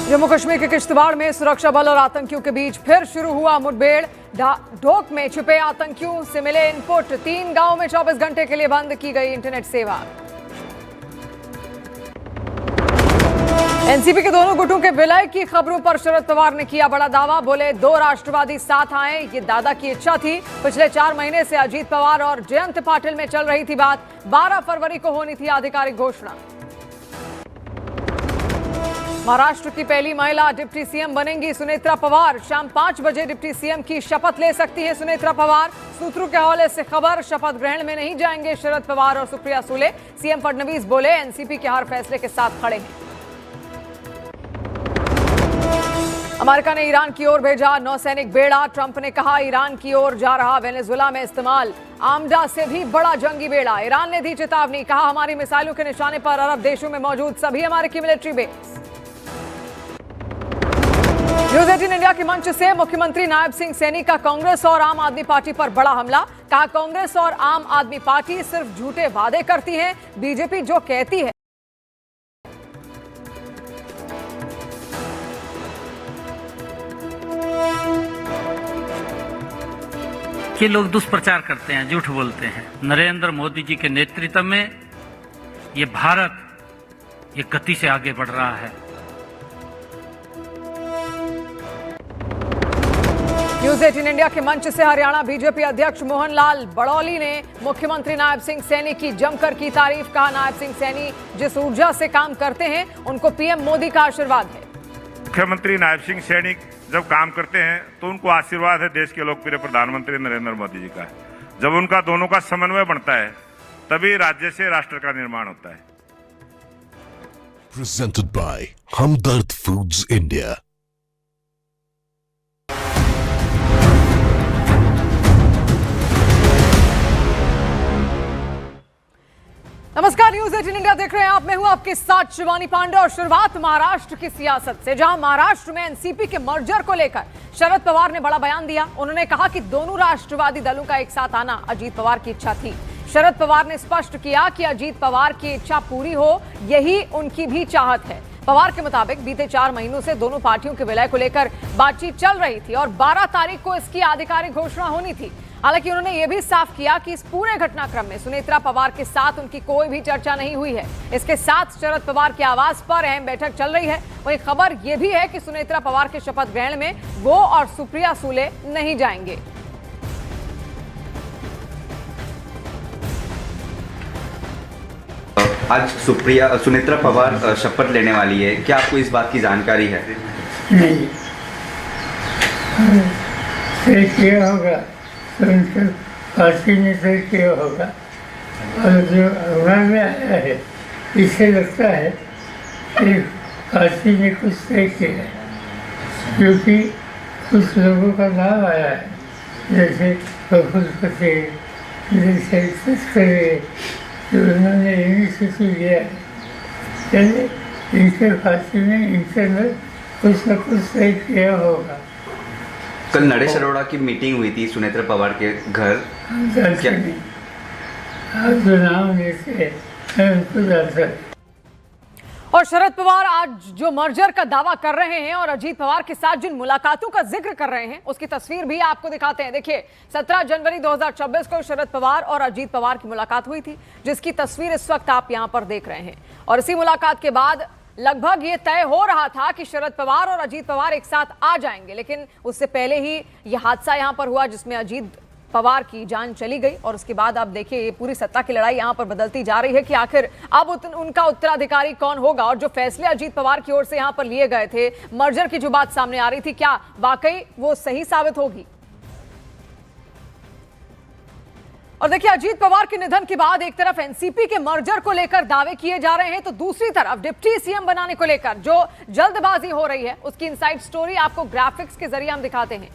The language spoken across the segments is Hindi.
जम्मू कश्मीर के किश्तवाड़ में सुरक्षा बल और आतंकियों के बीच फिर शुरू हुआ मुठभेड़। ढोक में छिपे आतंकियों से मिले इनपुट। 3 गांवों में 24 घंटे के लिए बंद की गई इंटरनेट सेवा। एनसीपी के दोनों गुटों के विलय की खबरों पर शरद पवार ने किया बड़ा दावा। बोले 2 राष्ट्रवादी साथ आए, ये दादा की इच्छा थी। पिछले 4 महीने से अजीत पवार और जयंत पाटिल में चल रही थी बात। 12 फरवरी को होनी थी आधिकारिक घोषणा। महाराष्ट्र की पहली महिला डिप्टी सीएम बनेंगी सुनेत्रा पवार। शाम 5 बजे डिप्टी सीएम की शपथ ले सकती हैं सुनेत्रा पवार। सूत्रों के हवाले से खबर, शपथ ग्रहण में नहीं जाएंगे शरद पवार और सुप्रिया सुले। सीएम फडणवीस बोले एनसीपी के हर फैसले के साथ खड़े हैं। अमेरिका ने ईरान की ओर भेजा नौसैनिक बेड़ा। ट्रंप ने कहा ईरान की ओर जा रहा वेनेजुएला में इस्तेमाल आमडा से भी बड़ा जंगी बेड़ा। ईरान ने दी चेतावनी, कहा हमारी मिसाइलों के निशाने पर अरब देशों में मौजूद सभी अमेरिकी मिलिट्री बेस। न्यूज 18 इंडिया के मंच से मुख्यमंत्री नायब सिंह सैनी का कांग्रेस और आम आदमी पार्टी पर बड़ा हमला। कहा कांग्रेस और आम आदमी पार्टी सिर्फ झूठे वादे करती है, बीजेपी जो कहती है। ये लोग दुष्प्रचार करते हैं, झूठ बोलते हैं। नरेंद्र मोदी जी के नेतृत्व में ये भारत ये गति से आगे बढ़ रहा है। न्यूज 18 इंडिया के मंच से हरियाणा बीजेपी अध्यक्ष मोहन लाल बड़ौली ने मुख्यमंत्री नायब सिंह सैनी की जमकर की तारीफ। कहा नायब सिंह सैनी जिस ऊर्जा से काम करते हैं उनको पीएम मोदी का आशीर्वाद है। मुख्यमंत्री नायब सिंह सैनी जब काम करते हैं तो उनको आशीर्वाद है देश के लोकप्रिय प्रधानमंत्री नरेंद्र मोदी जी का। जब उनका दोनों का समन्वय बनता है तभी राज्य से राष्ट्र का निर्माण होता है। Presented by Hamdard Foods India। नमस्कार, न्यूज 18 इंडिया देख रहे हैं आप। मैं हूं आपके साथ शिवानी पांडे और शुरुआत महाराष्ट्र की सियासत से, जहां महाराष्ट्र में एनसीपी के मर्जर को लेकर शरद पवार ने बड़ा बयान दिया। उन्होंने कहा कि दोनों राष्ट्रवादी दलों का एक साथ आना अजीत पवार की इच्छा थी। शरद पवार ने स्पष्ट किया कि अजीत पवार की इच्छा पूरी हो, यही उनकी भी चाहत है। पवार के मुताबिक बीते 4 महीनों से दोनों पार्टियों के विलय को लेकर बातचीत चल रही थी और 12 तारीख को इसकी आधिकारिक घोषणा होनी थी। हालांकि उन्होंने यह भी साफ किया कि इस पूरे घटनाक्रम में सुनेत्रा पवार के साथ उनकी कोई भी चर्चा नहीं हुई है। इसके साथ शरद पवार के आवास पर अहम बैठक चल रही है। वहीं खबर यह भी है कि सुनेत्रा पवार के शपथ ग्रहण में वो और सुप्रिया सुले नहीं जाएंगे। आज सुनेत्रा पवार शपथ लेने वाली है, क्या आपको इस बात की जानकारी है? नहीं, किया होगा तो उनके पार्टी ने तय किया होगा। और जो अखबार में आया है इससे लगता है कि पार्टी ने कुछ तय किया है, क्योंकि कुछ लोगों का नाम आया है, जैसे प्रफुल्ल पटेल, जैसे तस्करे, जो उन्होंने इनिशिएटिव लिया है। यानी इनके पार्टी ने इंटरनल कुछ न कुछ तय किया होगा। कल नरेश अरोड़ा की मीटिंग हुई थी सुनेत्रा पवार के घर। क्या आप जो नाम लेते हैं मैं उनको जानता हूं। और शरद पवार आज जो मर्जर का दावा कर रहे हैं और अजीत पवार के साथ जिन मुलाकातों का जिक्र कर रहे हैं उसकी तस्वीर भी आपको दिखाते हैं। देखिए 17 जनवरी 2024 को शरद पवार और अजीत पवार की मुलाकात हुई थी, जिसकी तस्वीर इस वक्त आप यहां पर देख रहे हैं। और इसी मुलाकात के बाद लगभग ये तय हो रहा था कि शरद पवार और अजीत पवार एक साथ आ जाएंगे, लेकिन उससे पहले ही यह हादसा यहां पर हुआ जिसमें अजीत पवार की जान चली गई। और उसके बाद आप देखिए ये पूरी सत्ता की लड़ाई यहां पर बदलती जा रही है कि आखिर अब उनका उत्तराधिकारी कौन होगा। और जो फैसले अजीत पवार की ओर से यहां पर लिए गए थे, मर्जर की जो बात सामने आ रही थी, क्या वाकई वो सही साबित होगी? और देखिए अजीत पवार के निधन के बाद एक तरफ एनसीपी के मर्जर को लेकर दावे किए जा रहे हैं, तो दूसरी तरफ डिप्टी सीएम बनाने को लेकर जो जल्दबाजी हो रही है उसकी इनसाइड स्टोरी आपको ग्राफिक्स के जरिए हम दिखाते हैं।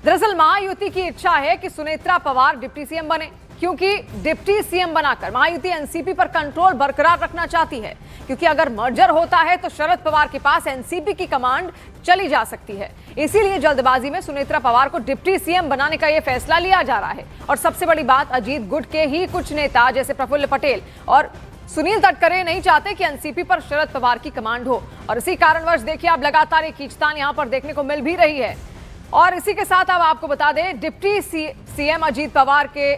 दरअसल महायुति की इच्छा है कि सुनेत्रा पवार डिप्टी सीएम बने, क्योंकि डिप्टी सीएम बनाकर महायुति एनसीपी पर कंट्रोल बरकरार रखना चाहती है। क्योंकि अगर मर्जर होता है तो शरद पवार के पास एनसीपी की कमांड चली जा सकती है। इसीलिए जल्दबाजी में सुनेत्रा पवार को डिप्टी सीएम बनाने का यह फैसला लिया जा रहा है। और सबसे बड़ी बात, अजीत गुट के ही कुछ नेता जैसे प्रफुल्ल पटेल और सुनील तटकरे नहीं चाहते कि एनसीपी पर शरद पवार की कमांड हो और इसी कारणवश देखिए अब लगातार ये खींचतान यहां पर देखने को मिल भी रही है। और इसी के साथ अब आपको बता दें, डिप्टी सीएम अजीत पवार के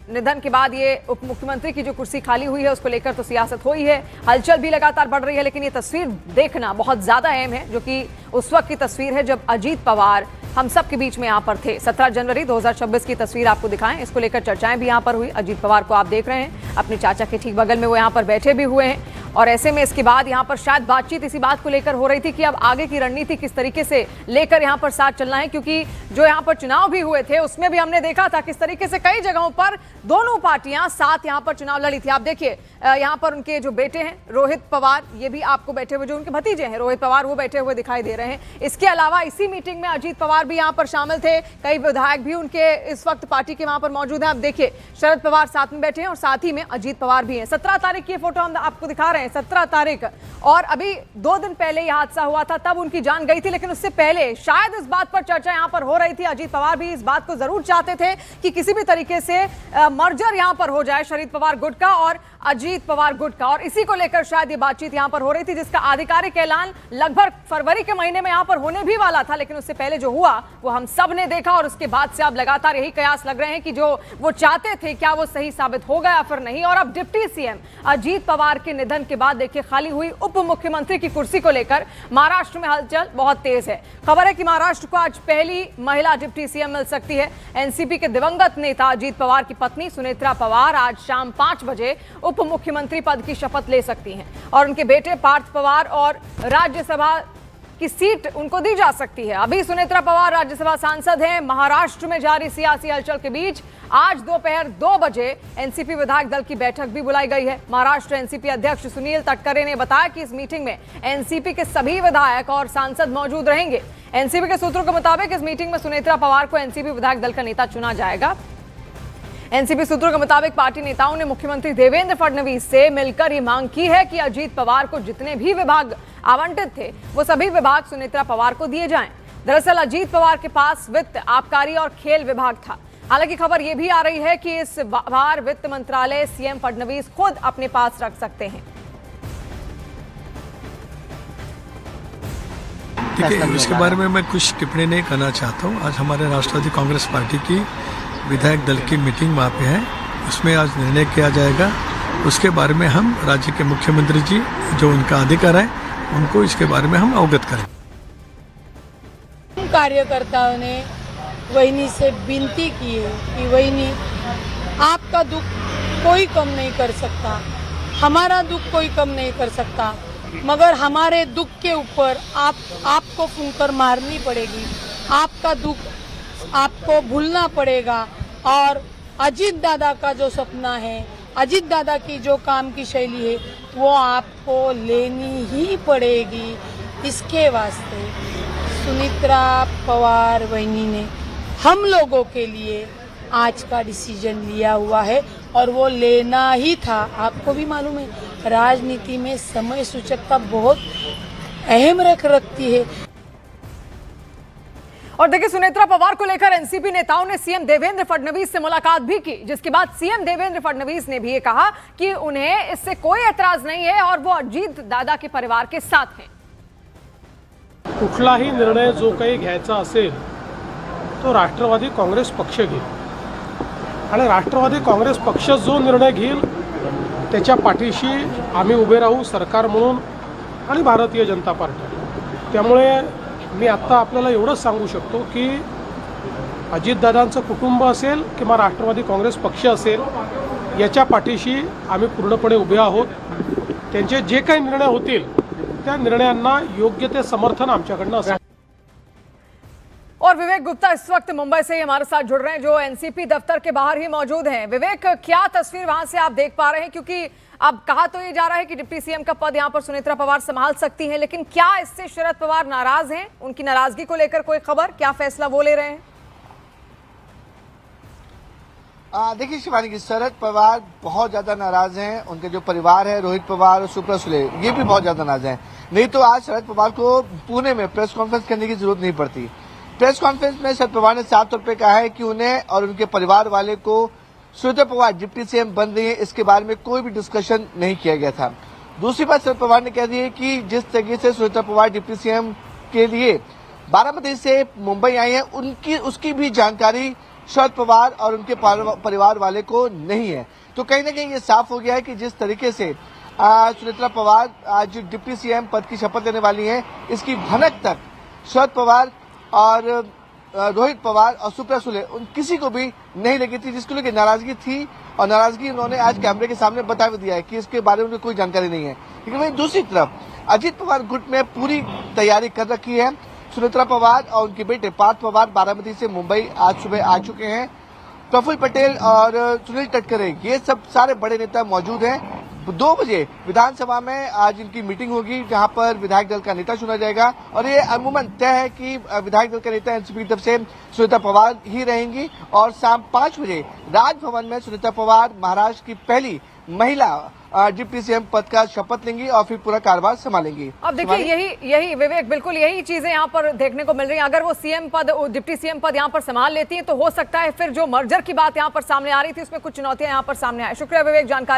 निधन के बाद ये उप मुख्यमंत्री की जो कुर्सी खाली हुई है उसको लेकर तो सियासत हुई है, हलचल भी लगातार बढ़ रही है। लेकिन ये तस्वीर देखना बहुत ज्यादा अहम है, जो कि उस वक्त की तस्वीर है जब अजीत पवार हम सब के बीच में यहाँ पर थे। 17 जनवरी 2026 की तस्वीर आपको दिखाएं, इसको लेकर चर्चाएं भी यहाँ पर हुई। अजीत पवार को आप देख रहे हैं, अपने चाचा के ठीक बगल में वो यहाँ पर बैठे भी हुए हैं और ऐसे में इसके बाद यहाँ पर शायद बातचीत इसी बात को लेकर हो रही थी कि अब आगे की रणनीति किस तरीके से लेकर यहाँ पर साथ चलना है, क्योंकि जो यहाँ पर चुनाव भी हुए थे उसमें भी हमने देखा था किस तरीके से कई जगहों पर दोनों पार्टियां साथ यहाँ पर चुनाव लड़ी थी। आप देखिए यहाँ पर उनके जो बेटे हैं रोहित पवार, ये भी आपको बैठे हुए, जो उनके भतीजे हैं रोहित पवार, वो बैठे हुए दिखाई दे रहे हैं। इसके अलावा इसी मीटिंग में अजीत पवार भी यहाँ पर शामिल थे, कई विधायक भी उनके इस वक्त पार्टी के वहां पर मौजूद हैं। आप देखिए शरद पवार साथ में बैठे हैं और साथ ही में अजीत पवार भी हैं। 17 तारीख की फोटो हम आपको दिखा रहे हैं, 17 तारीख, और अभी 2 दिन पहले यह हादसा हुआ था, तब उनकी जान गई थी। लेकिन उससे पहले शायद इस बात पर चर्चा यहाँ पर हो रही थी, अजीत पवार भी इस बात को जरूर चाहते थे कि किसी भी तरीके से मर्जर यहाँ पर हो जाए शरद पवार गुट का और अजीत पवार गुट का, और इसी को लेकर शायद ये बातचीत यहाँ पर हो रही थी, जिसका आधिकारिक ऐलान लगभग फरवरी के महीने में यहाँ पर होने भी वाला था। लेकिन उससे पहले जो हुआ वो हम सब ने देखा और उसके बाद से अब लगातार यही कयास लग रहे हैं कि जो वो चाहते थे क्या वो सही साबित हो गया फिर नहीं। और अब डिप्टी सीएम अजीत पवार के निधन के बाद देखिए खाली हुई उप मुख्यमंत्री की कुर्सी को लेकर महाराष्ट्र में हलचल बहुत तेज है। खबर है कि महाराष्ट्र को आज पहली महिला डिप्टी सीएम मिल सकती है। एनसीपी के दिवंगत नेता अजीत पवार की पत्नी सुनेत्रा पवार आज शाम 5 बजे उप मुख्यमंत्री पद की शपथ ले सकती हैं और उनके बेटे पार्थ पवार और राज्यसभा की सीट उनको दी जा सकती है। अभी सुनेत्रा पवार राज्यसभा सांसद हैं। महाराष्ट्र में जारी सियासी हलचल के बीच आज दोपहर 2 बजे एनसीपी विधायक दल की बैठक भी बुलाई गई है। महाराष्ट्र एनसीपी अध्यक्ष सुनील तटकरे ने बताया कि इस मीटिंग में एनसीपी के सभी विधायक और सांसद मौजूद रहेंगे। एनसीपी के सूत्रों के मुताबिक इस मीटिंग में सुनेत्रा पवार को एनसीपी विधायक दल का नेता चुना जाएगा। एनसीपी सूत्रों के मुताबिक पार्टी नेताओं ने मुख्यमंत्री देवेंद्र फडणवीस से मिलकर ये मांग की है कि अजीत पवार को जितने भी विभाग आवंटित थे वो सभी विभाग सुनेत्रा पवार को दिए जाएं। दरअसल अजीत पवार के पास वित्त, आबकारी और खेल विभाग था। हालांकि खबर यह भी आ रही है कि इस बार वित्त मंत्रालय सीएम फडणवीस खुद अपने पास रख सकते हैं। देखिए, इसके बारे में मैं कुछ टिप्पणी नहीं करना चाहता हूँ। आज हमारे राष्ट्रवादी कांग्रेस पार्टी की विधायक दल की मीटिंग वहाँ पे है, उसमें आज निर्णय किया जाएगा। उसके बारे में हम राज्य के मुख्यमंत्री जी, जो उनका अधिकार है, उनको इसके बारे में हम अवगत करें। कार्यकर्ताओं ने वहिनी से विनती की है कि वहिनी, आपका दुख कोई कम नहीं कर सकता, हमारा दुख कोई कम नहीं कर सकता, मगर हमारे दुख के ऊपर आपको फूंकर मारनी पड़ेगी, आपका दुख आपको भूलना पड़ेगा। और अजीत दादा का जो सपना है, अजीत दादा की जो काम की शैली है, वो आपको लेनी ही पड़ेगी। इसके वास्ते सुनेत्रा पवार बहनी ने हम लोगों के लिए आज का डिसीजन लिया हुआ है और वो लेना ही था। आपको भी मालूम है, राजनीति में समय सूचकता बहुत अहम रखती है। और देखिए, सुनेत्रा पवार को लेकर एनसीपी नेताओं ने सीएम देवेंद्र फडणवीस से मुलाकात भी की, जिसके बाद सीएम देवेंद्र फडणवीस ने भी ये कहा कि उन्हें इससे कोई एतराज नहीं है और वो अजीत दादा के परिवार के साथ हैं। कुठलाही निर्णय जो काही घ्यायचा असेल तो राष्ट्रवादी काँग्रेस पक्ष घेईल आणि राष्ट्रवादी काँग्रेस पक्ष जो निर्णय घेईल त्याच्या पाठीशी आम्ही उभे राहू, सरकार म्हणून आणि भारतीय जनता पार्टी। त्यामुळे मी आत्ता आपल्याला एवढंच सांगू शकतो की अजितदादांचं कुटुंब असेल किंवा राष्ट्रवादी काँग्रेस पक्ष असेल, याच्या पाठीशी आम्ही पूर्णपणे उभे आहोत। त्यांचे जे काही निर्णय होतील त्या निर्णयांना योग्य ते समर्थन आमच्याकडनं असेल। और विवेक गुप्ता इस वक्त मुंबई से हमारे साथ जुड़ रहे हैं, जो एनसीपी दफ्तर के बाहर ही मौजूद हैं। विवेक, क्या तस्वीर वहां से आप देख पा रहे हैं? क्योंकि अब कहा तो ये जा रहा है कि डिप्टी सीएम का पद यहां पर सुनेत्रा पवार संभाल सकती हैं, लेकिन क्या इससे शरद पवार नाराज हैं? उनकी नाराजगी को लेकर कोई खबर, क्या फैसला वो ले रहे हैं? देखिए शिवानी की, शरद पवार बहुत ज्यादा नाराज हैं। उनके जो परिवार है, रोहित पवार और सुप्रा सुले, ये भी बहुत ज्यादा नाराज हैं। नहीं तो आज शरद पवार को पुणे में प्रेस कॉन्फ्रेंस करने की जरूरत नहीं पड़ती। प्रेस कॉन्फ्रेंस में शरद पवार ने साफ तौर पे कहा है कि उन्हें और उनके परिवार वाले को सुनीता पवार डिप्टी सीएम बन रही है, इसके बारे में कोई भी डिस्कशन नहीं किया गया था। दूसरी बात शरद पवार ने कह दी है कि जिस तरीके से सुनीता पवार डिप्टी सीएम के लिए बारामती से मुंबई आई है, उसकी भी जानकारी शरद पवार और उनके परिवार वाले को नहीं है। तो कहीं ना कहीं ये साफ हो गया है कि जिस तरीके से सुनीता पवार आज डिप्टी सीएम पद की शपथ लेने वाली हैं, इसकी भनक तक शरद पवार और रोहित पवार और सुप्रिया सुले उन किसी को भी नहीं लगी थी, जिसको लेकर नाराजगी थी। और नाराजगी उन्होंने आज कैमरे के सामने बता भी दिया है कि इसके बारे में कोई जानकारी नहीं है। लेकिन वहीं दूसरी तरफ अजित पवार गुट में पूरी तैयारी कर रखी है। सुनीता पवार और उनके बेटे पार्थ पवार बारामती से मुंबई आज सुबह आ चुके हैं। प्रफुल्ल पटेल और सुनील तटकरे ये सब सारे बड़े नेता मौजूद हैं। 2 बजे विधानसभा में आज इनकी मीटिंग होगी, जहां पर विधायक दल का नेता चुना जाएगा। और ये अमूमन तय है कि विधायक दल का नेता एनसीपी की तरफ से सुनीता पवार ही रहेंगी। और शाम 5 बजे राजभवन में सुनीता पवार महाराष्ट्र की पहली महिला डिप्टी सीएम पद का शपथ लेंगी और फिर पूरा कारोबार संभालेंगी। अब देखिए यही विवेक, बिल्कुल यही चीजें यहाँ पर देखने को मिल रही हैं। अगर वो सीएम पद, डिप्टी सीएम पद यहाँ पर संभाल लेती हैं तो हो सकता है फिर जो मर्जर की बात यहाँ पर सामने आ रही थी उसमें कुछ चुनौतियां यहाँ पर सामने आए। शुक्रिया विवेक जानकारी